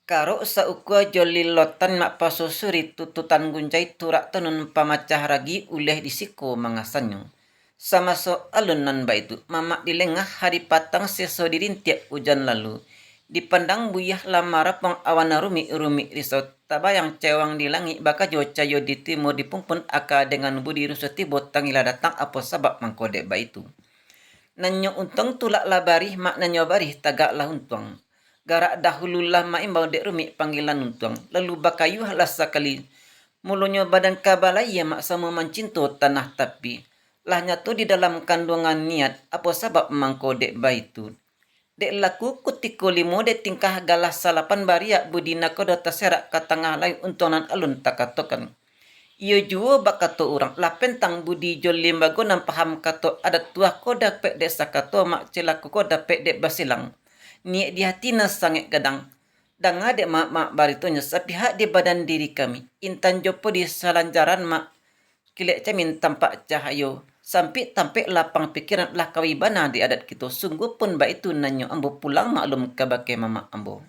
Karo saukua jolilotan mak pasusuri tututan guncai turak tenun pamacah ragi uleh disiko mangasanyo. Sama so alunan baitu mamak dilengah hari patang seso dirintiak hujan lalu. Dipandang buyah lamara pang awana rumi risau tabayang cewang di langit baka jo cayo di timur dipungpun aka dengan budi rusoti botang ila datang apa sabab mangkode baitu. Nanyo untong tulak labari mak nanyo barih tagak lah untuang. Garak dahulu lah mak imbau dek rumi panggilan untuang. Lalu bakayu halas sakali. Mulunyo badan kabalai ya mak sama mancinto tanah tapi. Lah nyatu di dalam kandungan niat apa sabab mangko dek baitu. Dek laku kutiko limo dek tingkah galah salapan bariak budina kodo taserak katangah lain untuanan alun takatokan. Iyo juo bakato orang lah pentang budi jol limbago nam paham kato adat tuah ko dapet desa kato mak celaku ko dapet dek basilang. Niat di hati na sangat gadang. Danga dek mak baritonya sepihak di badan diri kami. Intan jopo di salanjaran mak kilek camin tampak cahayo. Sampai tampak lapang pikiran lah kawibana di adat kita. Sungguh pun ba itu nanyo ambo pulang maklum kabake mama ambo.